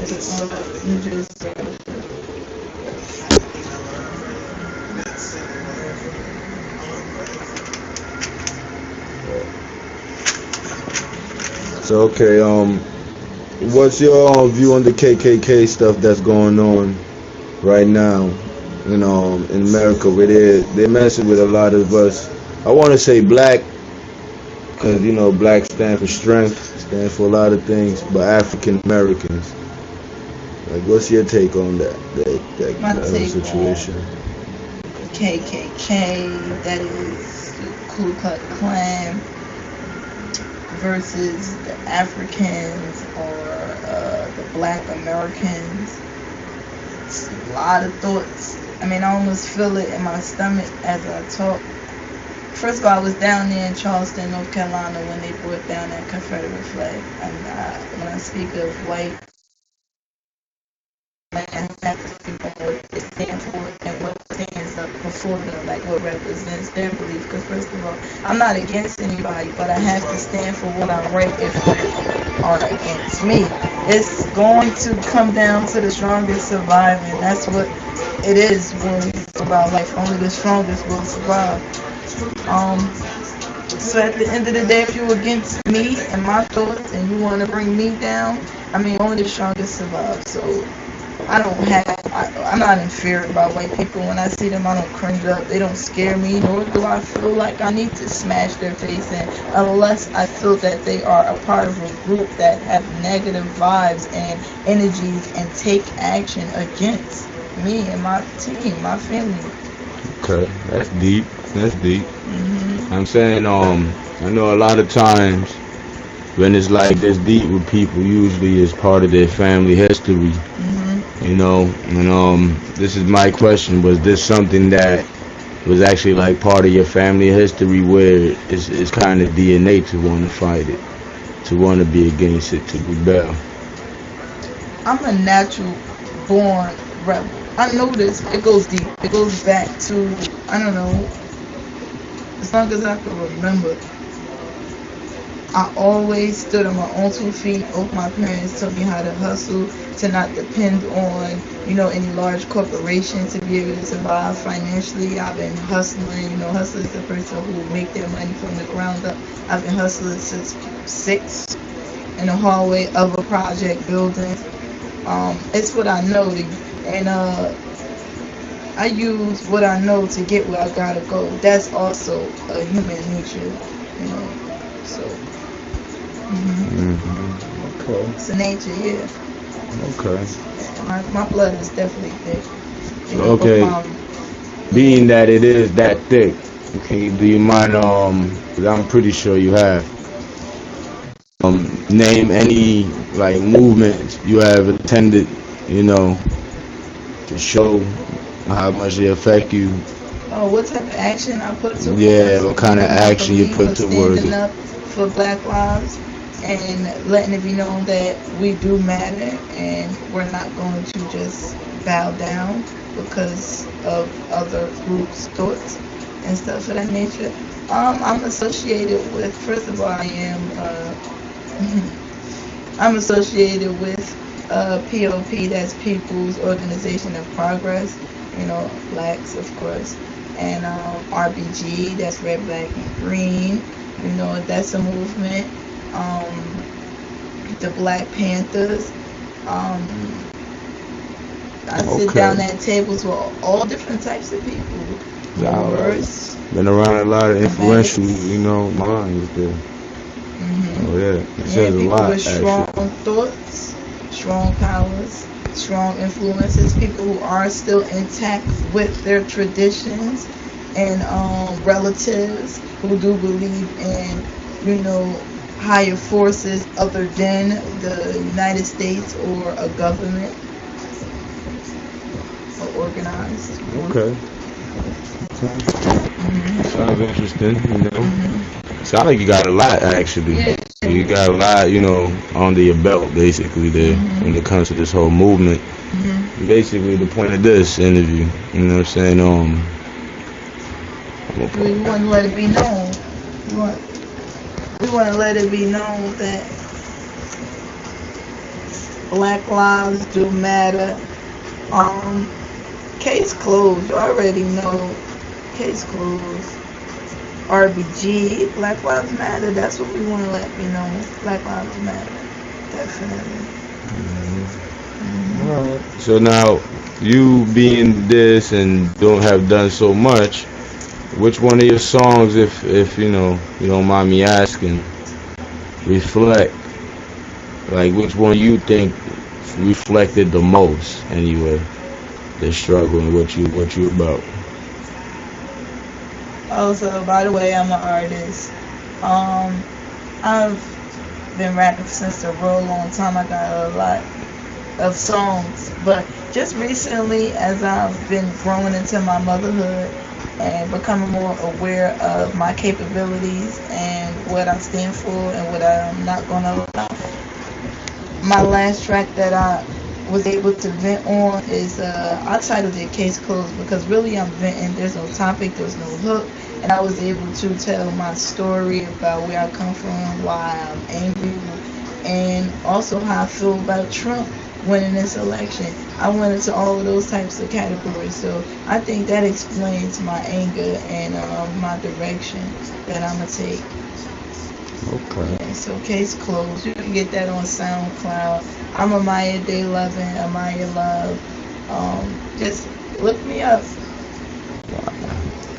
New Jersey. So okay, what's your view on the KKK stuff that's going on right now? In America, where they're messing with a lot of us. I want to say black, because black stand for strength, stand for a lot of things, but African Americans. Like, what's your take on My that take situation? on KKK, that is the Ku Klux Klan, versus the Africans or the Black Americans. It's a lot of thoughts. I mean, I almost feel it in my stomach as I talk. First of all, I was down there in Charleston, North Carolina, when they brought down that Confederate flag. And when I speak of white, and have to speak on what it stands for and what stands up before them, like what represents their belief. Because first of all, I'm not against anybody, but I have to stand for what I'm right if they are against me. It's going to come down to the strongest surviving. That's what it is when we talk about life. Only the strongest will survive. Um, so at the end of the day, if you're against me and my thoughts and you want to bring me down, I mean, only the strongest survive. So I'm not in fear about white people. When I see them, I don't cringe up. They don't scare me, nor do I feel like I need to smash their face in, unless I feel that they are a part of a group that have negative vibes and energies and take action against me and my team, my family. Okay, that's deep. That's deep. Hmm. I'm saying, I know a lot of times when it's like this deep with people, usually it's part of their family history. Hmm. And this is my question: was this something that was actually like part of your family history, where it's kind of DNA to want to fight it, to want to be against it, to rebel? I'm a natural born rebel. I know this. It goes deep. It goes back to, I don't know, as long as I can remember. I always stood on my own 2 feet. Both my parents taught me how to hustle, to not depend on, any large corporation to be able to survive financially. I've been hustling. Hustler is the person who will make their money from the ground up. I've been hustling since 6 in the hallway of a project building. It's what I know, and I use what I know to get where I gotta go. That's also a human nature, you know. So. Okay. It's a nature, yeah. Okay. My blood is definitely thick. Okay. Being that it is that thick, do you mind? 'Cause I'm pretty sure you have. Name any like movements you have attended, you know, to show how much they affect you. Oh, what type of action I put Yeah, towards what kind of my action you belief put of towards standing it? up for Black lives and letting it be known that we do matter and we're not going to just bow down because of other groups' thoughts and stuff of that nature. I'm associated with, first of all, I'm associated with POP, that's People's Organization of Progress, blacks, of course, and RBG, that's Red, Black, and Green, that's a movement. The Black Panthers. Um, I sit Okay. down at tables with all different types of people. I've Moors, been around a lot of influential, Mets. minds there. Oh Hmm. yeah, it Yeah, says a people lot with strong actually. thoughts, strong powers, strong influences, people who are still intact with their traditions, and relatives who do believe in, higher forces other than the United States or a government or organized group. Okay. Hmm. Sounds interesting. Hmm. Sounds like you got a lot actually. Yeah. You got a lot, under your belt basically there when it Hmm. comes to this whole movement. Hmm. Basically the point of this interview, you know what I'm saying? I'm We want to let it be known. We want, we want to let it be known that Black Lives Do Matter. Um, Case Clothes, you already know. Case Clothes. RBG, Black Lives Matter. That's what we want to let me know. Black Lives Matter. Definitely. All right. So now, you being this and don't have done so much, which one of your songs, if you don't mind me asking, reflect, like which one you think reflected the most anyway, the struggle and what you about? Also, by the way, I'm an artist. Um, I've been rapping since a real long time. I got a lot of songs, but just recently, as I've been growing into my motherhood and becoming more aware of my capabilities and what I stand for and what I'm not gonna allow, my last track that I was able to vent on is I titled it Case Closed because really I'm venting. There's no topic, there's no hook, and I was able to tell my story about where I come from, why I'm angry, and also how I feel about Trump winning this election. I went into all of those types of categories, so I think that explains my anger and my direction that I'm gonna take. Okay. Yeah, so Case Closed. You can get that on SoundCloud. I'm Amaya Day Lovin', Amaya Love. Just look me up.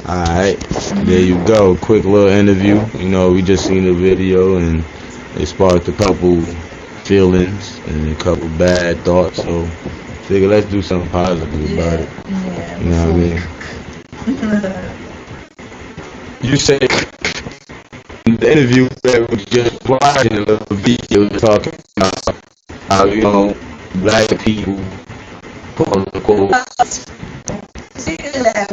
All right, there you go. Quick little interview. We just seen the video and it sparked a couple feelings and a couple bad thoughts. So figure let's do something positive about it. Yeah. You know what I mean? You say in the interview that was just watching a little video talking about how black people quote unquote. See that?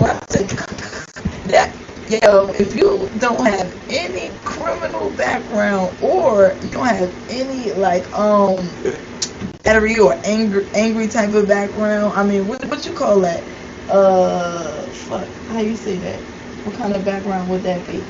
That if you don't have any criminal background or you don't have any battery or angry type of background, I mean, what you call that? Fuck, how you say that? What kind of background would that be?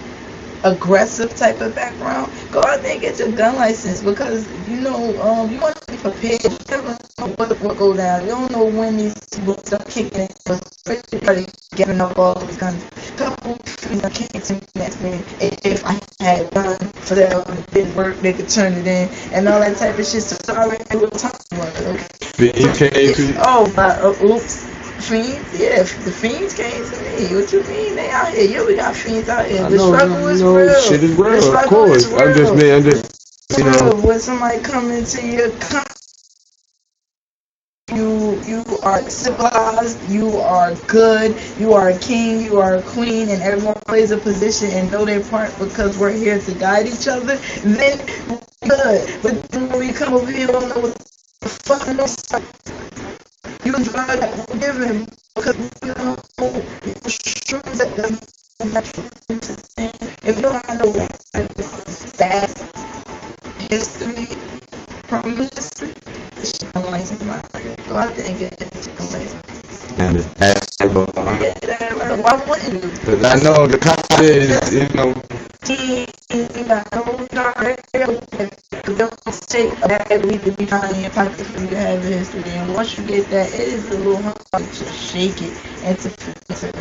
Aggressive type of background, go out there and get your gun license because you want to be prepared. You never know what go down. You don't know when these people start kicking in. Especially getting up all these guns. Couple things I can't to me next man. If I had a gun for that it didn't work, they could turn it in and all that type of shit. So sorry, a little time. Okay. Oh, oops. Fiends, yeah, the fiends came to me. What you mean? They out here. Yeah, we got fiends out here. The struggle is real. Shit is real, The struggle of course. is real. I'm just, When somebody come into your country, you are civilized, you are good, you are a king, you are a queen, and everyone plays a position and know their part because we're here to guide each other, then we're good. But then when we come over here, we don't know what the fuck you can try that forgiving because you don't know the strings that if you don't know that history from history, chicken license my go out there and get that chicken license. and Why wouldn't you? because I know the cop is, You got no direct don't take a bag weed to be trying in your pocket for you to have a history. And once you get that, it is a little hard to shake it and to fix it.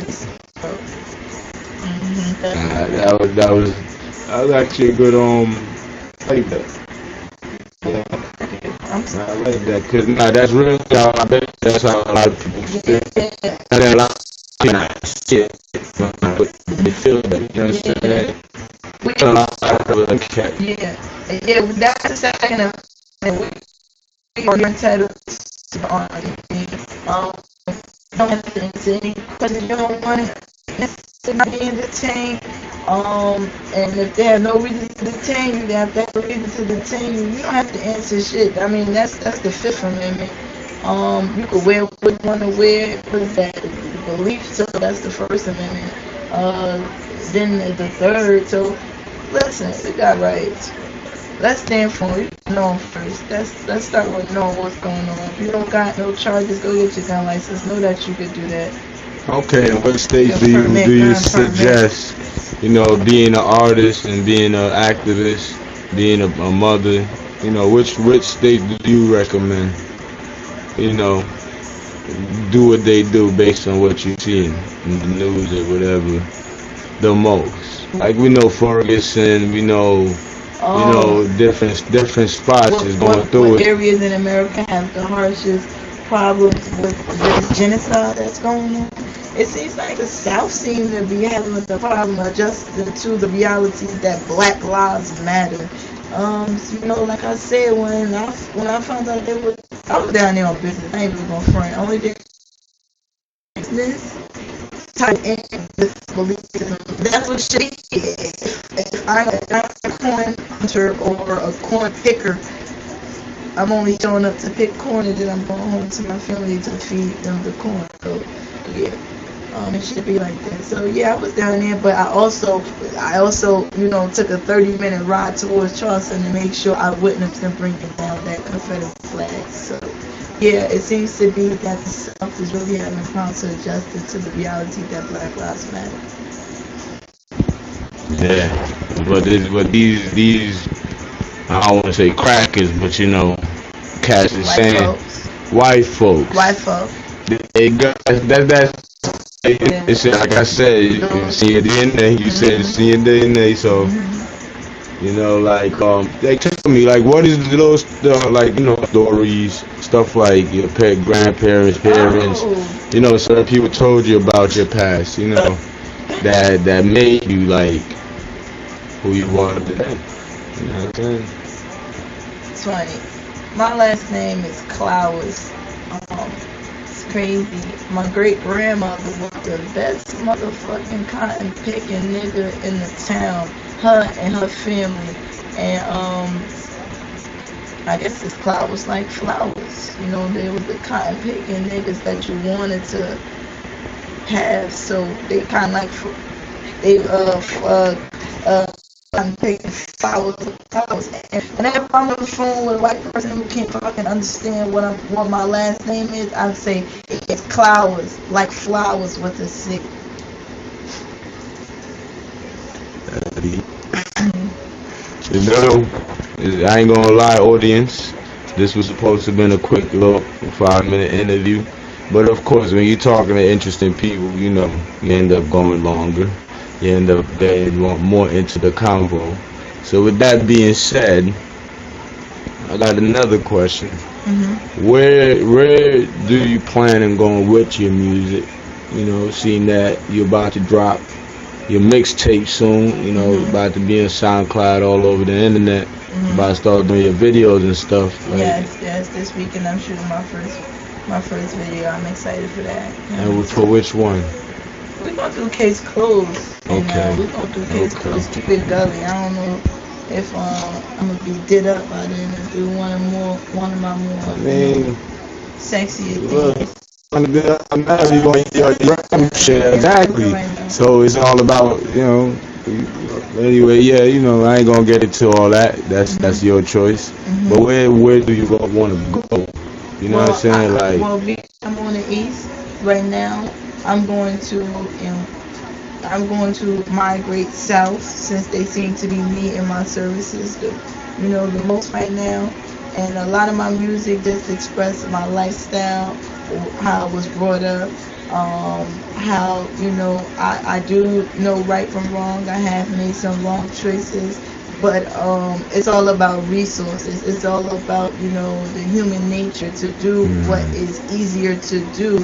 that was actually a good I like that. Yeah, I like that because that's real. I bet that's how a lot of people feel. And a lot of shit, but they feel that. You understand? A lot of cat. Yeah, that's the second of we are entitled to on don't have to answer any questions you don't want to be entertained. And if they have no reason to detain you, they have to have a reason to detain you. You don't have to answer shit. I mean, that's the Fifth Amendment. You can wear what you want to wear. What is that? The belief. So that's the First Amendment. Then the third. So listen, we got rights. Let's stand for it. Know first. Let's start with knowing what's going on. If you don't got no charges, go get your gun license. Know that you could do that. Okay, in what state do you suggest, being an artist and being an activist, being a mother, which state do you recommend? you know, do what they do based on what you see in the news or whatever the most. Like we know Ferguson, we know, Oh, different spots is going through what it. areas in America have the harshest problems with this genocide that's going on? It seems like the South seems to be having the problem adjusting to the reality that Black Lives Matter. Like I said, when I found out they were, I was down there on business. I ain't even gonna front. Only thing business type in this belief system. That's what should be. If I'm a corn hunter or a corn picker, I'm only showing up to pick corn and then I'm going home to my family to feed them the corn. So yeah. It should be like that. So yeah, I was down there, but I also, took a 30-minute ride towards Charleston to make sure I witnessed them bringing down that Confederate flag. So yeah, it seems to be that the South is really having problems to adjust to the reality that Black Lives Matter. Yeah, but these I don't want to say crackers, but cats is White saying folks, white folks. white folk, They got that's yeah, it's like I said, you see your DNA. You said hmm see your DNA, so like they tell me like what is those like stories, stuff like your grandparents, parents, oh, certain people told you about your past, that made you like who you are today. You know what I'm saying? it's funny. My last name is Clowes. Um, it's crazy. My great grandmother was the best motherfucking cotton picking nigga in the town. Her and her family. And I guess this cloud was like flowers. They were the cotton picking niggas that you wanted to have. So they kind of like they uh I'm taking flowers. And whenever I'm on the phone with a white person who can't fucking understand what my last name is, I say it's Clowers, like flowers with a C. You know, I ain't gonna lie, audience. This was supposed to have been a quick little 5-minute interview, but of course, when you're talking to interesting people, you end up going longer. You end up getting more into the convo. So with that being said, I got another question. hmm Where do you plan on going with your music? Seeing that you're about to drop your mixtape soon, hmm about to be on SoundCloud all over the internet, about to hmm start doing your videos and stuff. Like, Yes. This weekend I'm shooting my first video. I'm excited for that. and for which one? We're gonna do Case Clothes, and Okay, we're gonna do Case okay. Clothes. Keep it gully. I don't know if I'm gonna be did up by then and do one of my I more, mean, sexier look, things. I'm not even going to your shit exactly. Right now. So it's all about Anyway, yeah, I ain't gonna get into all that. That's Mhm. your choice. But Mhm. where do you want to go? You know what I'm Well, saying? Like, I'm on the east right now. I'm going to, I'm going to migrate south since they seem to be needing my services the most right now. And a lot of my music just expresses my lifestyle, how I was brought up, how I do know right from wrong. I have made some wrong choices, but it's all about resources. It's all about the human nature to do what mm, is easier to do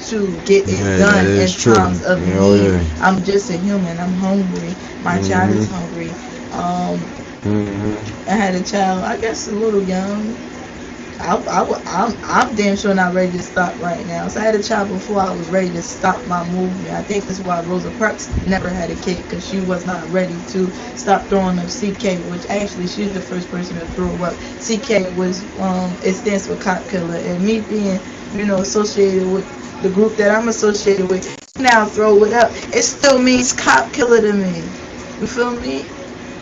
to get it yeah, that done in is true. times of Oh need. yeah. I'm just a human. I'm hungry. My child is Mhm. hungry. Um, Mhm. I had a child. I guess a little young. I'm damn sure not ready to stop right now. So I had a child before I was ready to stop my movement. I think that's why Rosa Parks never had a kid, because she was not ready to stop throwing up CK, which actually she's the first person to throw up. CK was it stands for cop killer, and me being associated with the group that I'm associated with now throw it up. It still means cop killer to me. You feel me?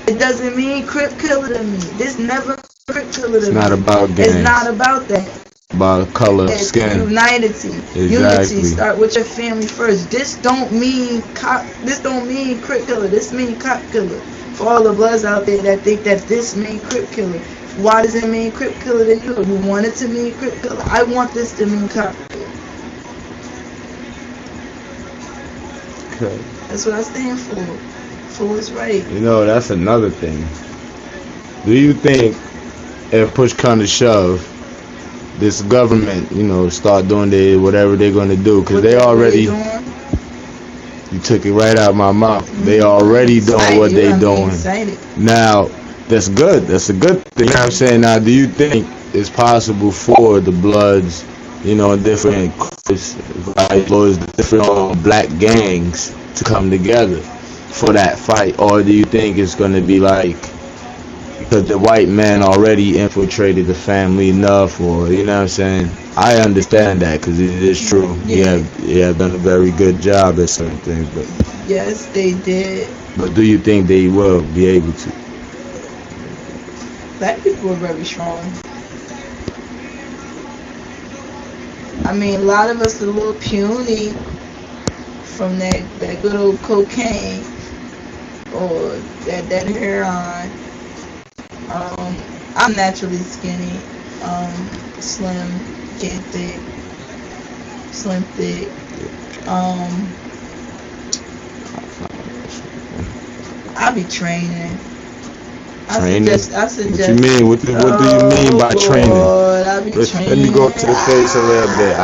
It doesn't mean crip killer to me. This never crip killer It's to not me. about It's not gangs, about that. about color of It's skin. unity. Unity. Exactly. Start with your family first. This don't mean cop. This don't mean crip killer. This mean cop killer. For all the bloods out there that think that this mean crip killer, Why does it mean Crip Killer to you? You want it to mean Crip Killer? I want this to mean cop killer. Okay. That's what I stand for. For what's right. You know, that's another thing. Do you think if push come to shove, this government, you know, start doing whatever they're gonna do? Because they already, you took it right out of my mouth. They already doing what they doing. Now, that's good. That's a good thing. You know what I'm saying? Now, do you think it's possible for the Bloods, you know, different different black gangs to come together for that fight? Or do you think it's going to be like, because the white man already infiltrated the family enough, or, you know what I'm saying? I understand that because it is true. Yeah. He have done a very good job at certain things. But yes, they did. But do you think they will be able to? Black people are very strong. I mean, a lot of us are a little puny from that good old cocaine or that heroin. I'm naturally skinny, slim, get thick, slim thick. I be training. Training? I suggest. What you mean? What do you mean by training? I be training. Let me go to the face a little bit.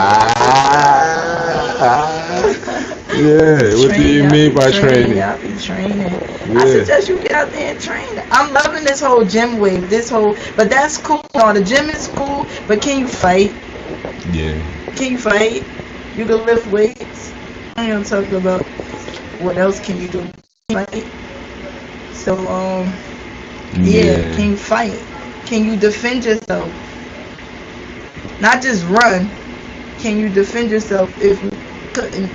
Yeah. What do you mean by training? I be training. Yeah. I suggest you get out there and train. I'm loving this whole gym wave. But that's cool. No, the gym is cool. But can you fight? Yeah. Can you fight? You can lift weights. I'm gonna talk about what else can you do. Fight. So yeah, can you fight? Can you defend yourself? Not just run. Can you defend yourself if you couldn't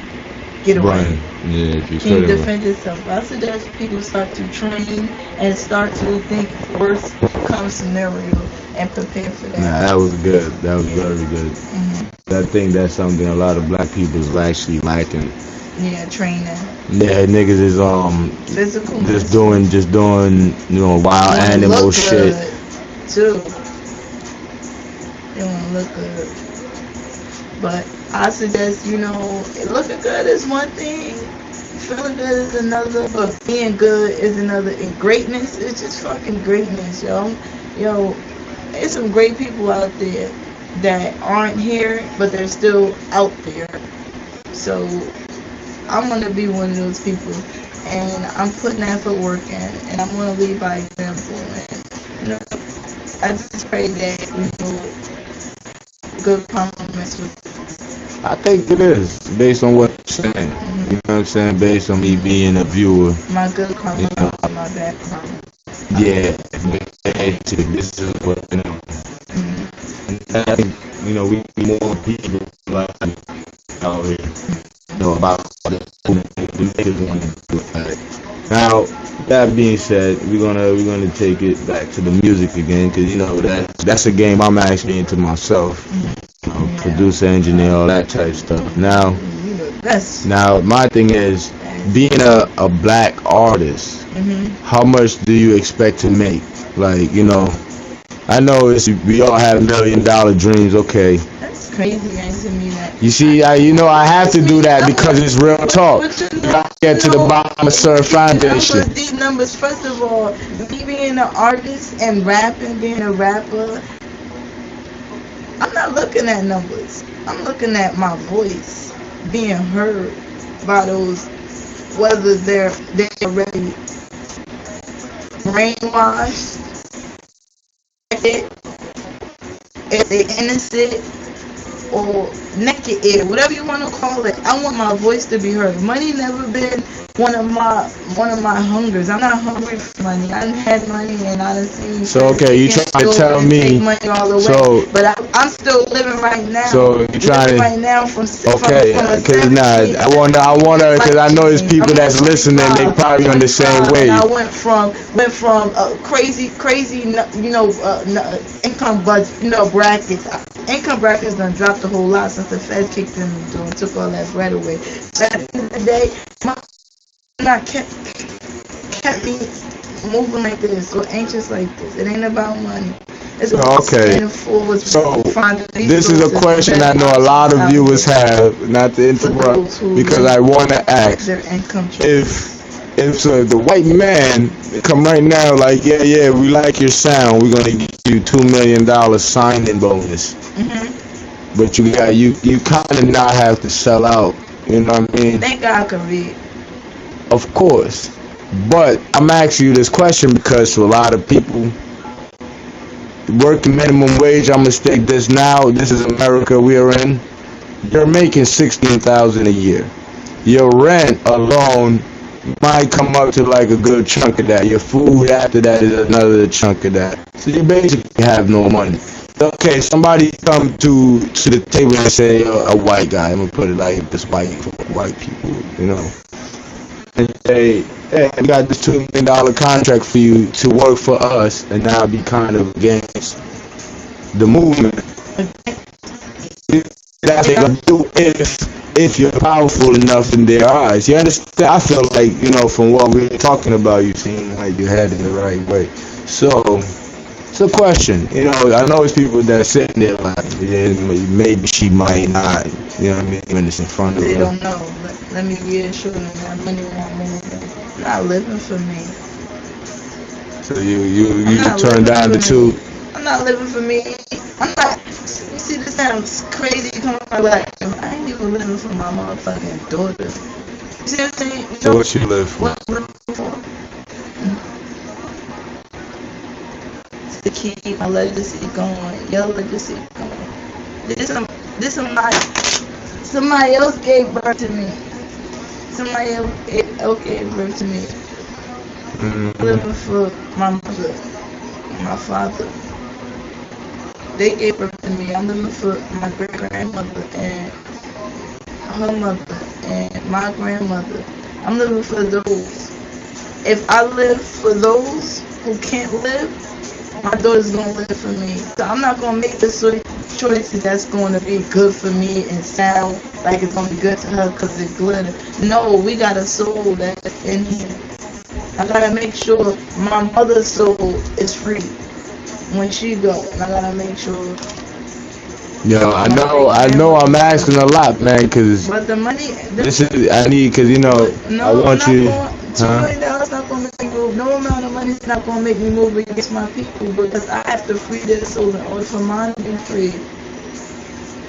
get away? Yeah, if you can you defend yourself? I suggest people start to train and start to think worst come scenario and prepare for that. Nah, that was good. That was very good. Mm-hmm. I think that's something a lot of black people is actually lacking. Yeah, training. Yeah, niggas is physical. Just doing, you know, wild animal shit. Too. They wanna look good. But I suggest, you know, looking good is one thing, feeling good is another, but being good is another. And greatness is just fucking greatness, yo. Yo, there's some great people out there that aren't here, but they're still out there. So I'm gonna be one of those people, and I'm putting effort work in, and I'm gonna lead by example. And, you know, I just pray that we do good compliments with. I think it is based on what you're saying. Mm-hmm. You know what I'm saying? Based on me being a viewer. My good compliments, you know, my bad compliments. Yeah, this is what, you know. Mm-hmm. I think, you know, we need more people like out here. Know about the niggas want to do it. Now, that being said, we're gonna take it back to the music again, because you know that's a game I'm actually into myself. You know, producer, engineer, all that type of stuff. Now my thing is being a black artist. How much do you expect to make? Like, you know, I know we all have $1 million dreams. Okay. Crazy answer me that. You see, I have to do that because it's real talk. You gotta get to the bottom of Sir Foundation. These numbers, first of all, me being an artist and being a rapper, I'm not looking at numbers. I'm looking at my voice being heard by those, whether they're already brainwashed, if they're innocent, or naked ear, whatever you want to call it. I want my voice to be heard. Money never been one of my hungers. I'm not hungry for money. I done had money and I done seen. So okay, you trying to tell me? Money all the way. But I'm still living right now. So you trying right now from okay? Because I wanna, because I know there's people that's listening. They probably on the same way. I went from crazy, you know, income budget, you know, brackets. Income brackets done dropped a whole lot since the Fed kicked in the door and took all that bread away. But at the end of the day, my not kept me moving like this or anxious like this. It ain't about money. It's about Okay. spending forwards, So finding this is a resources, question I know a lot of viewers have, not to interrupt, because I want to ask their income. if so the white man come right now like yeah we like your sound, we're gonna give you $2 million signing bonus, but you kind of not have to sell out. You know what I mean? Thank God I can read. Of course, but I'm asking you this question because to a lot of people, working minimum wage, I'm gonna state this now. This is America we are in. You're making $16,000 a year. Your rent alone might come up to like a good chunk of that. Your food after that is another chunk of that. So you basically have no money. Okay, somebody come to the table and say a white guy. I'm gonna put it like this: white people, you know, and say, hey, we got this $2 million contract for you to work for us, and now be kind of against the movement. That's what they're gonna do if you're powerful enough in their eyes. You understand? I feel like, you know, from what we're talking about, you seem like you're heading the right way. So it's a question. You know, I know it's people that sitting there like, yeah, maybe she might not. You know what I mean? When it's in front of They her. don't know. Let me reassure them that money won't move them. I'm not living for me. So you turn down the two. I'm not living for me. I'm not. You see, this sounds crazy. Coming from like, I ain't even living for my motherfucking daughter. You see what I'm saying? You So what you live for? What I'm living for? It's to keep my legacy going. Your legacy going. Somebody else gave birth to me. Somebody else gave birth to me. I'm living for my mother, my father. They gave birth to me. I'm living for my great grandmother and her mother and my grandmother. I'm living for those. If I live for those who can't live, my daughter's gonna live for me. So I'm not gonna make the choices that's gonna be good for me and sound like it's gonna be good to her because it glitter. No, we got a soul that's in here. I gotta make sure my mother's soul is free when she go. And I gotta make sure. Yo, I know I'm asking a lot, man, because But the money. this is, I need, because, you know, I want you. $2 million not gonna make me move. No amount of money is not gonna make me move against my people because I have to free their souls in order for mine to be free.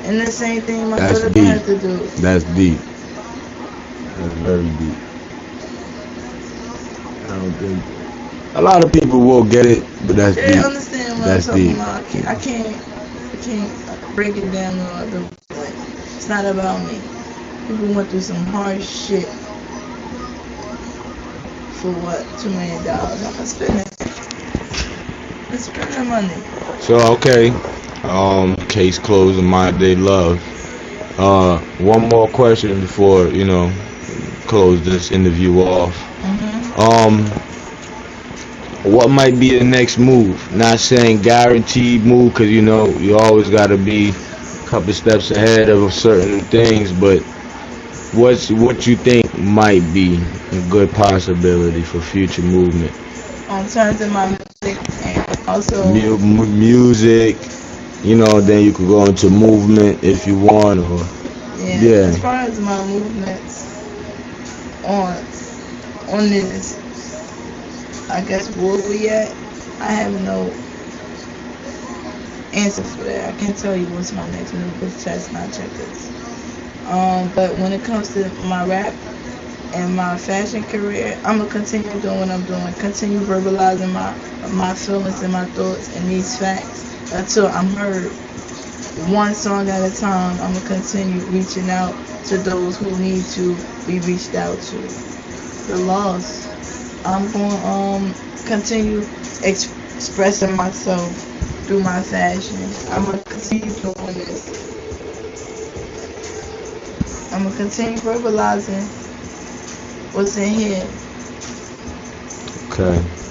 And the same thing my daughter has to do. That's deep. That's very deep. I don't think a lot of people will get it, but that's They deep. understand what That's I'm talking deep. about. I can't break it down no other way. It's not about me. People went through some hard shit. For what? $2 million. I'm gonna spend it. Let's spend that money. So okay, Kase Clothes and My Day Love. One more question before, you know, close this interview off. What might be the next move? Not saying guaranteed move, because you know you always got to be a couple steps ahead of certain things. But what you think might be a good possibility for future movement? In terms of my music and also music, you know, then you could go into movement if you want, or yeah. As far as my movements on this, I guess where we at, I have no answer for that. I can't tell you what's my next move because chess not checkers. But when it comes to my rap and my fashion career, I'm gonna continue doing what I'm doing, continue verbalizing my feelings and my thoughts and these facts until I'm heard. One song at a time, I'm gonna continue reaching out to those who need to be reached out to. The lost. I'm going to continue expressing myself through my fashion. I'm going to continue doing this. I'm going to continue verbalizing what's in here.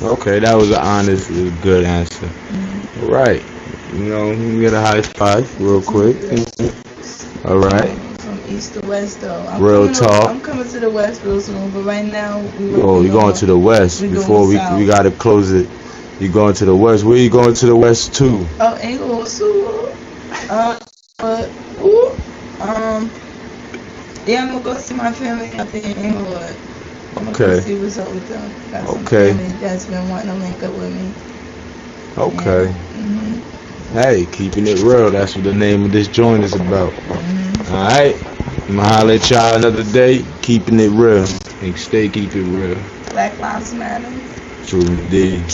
Okay, that was an honest, good answer. All right, you know, we get a high five real quick. All right. East to west though. Real talk. I'm coming to the west real soon, but right now you're going to the west before we gotta close it. You going to the west? Where you going to the west to? Oh, Inglewood, so, but, ooh, yeah, I'm gonna go see my family up in Inglewood. I'm gonna go Okay. see what's up with them. Got some Okay. family that's been wanting to link up with me. Okay. Yeah. Hey, keeping it real. That's what the name of this joint is about. All right. I'm gonna holler at y'all another day. Keeping it real. And stay keep it real. Black Lives Matter. True indeed.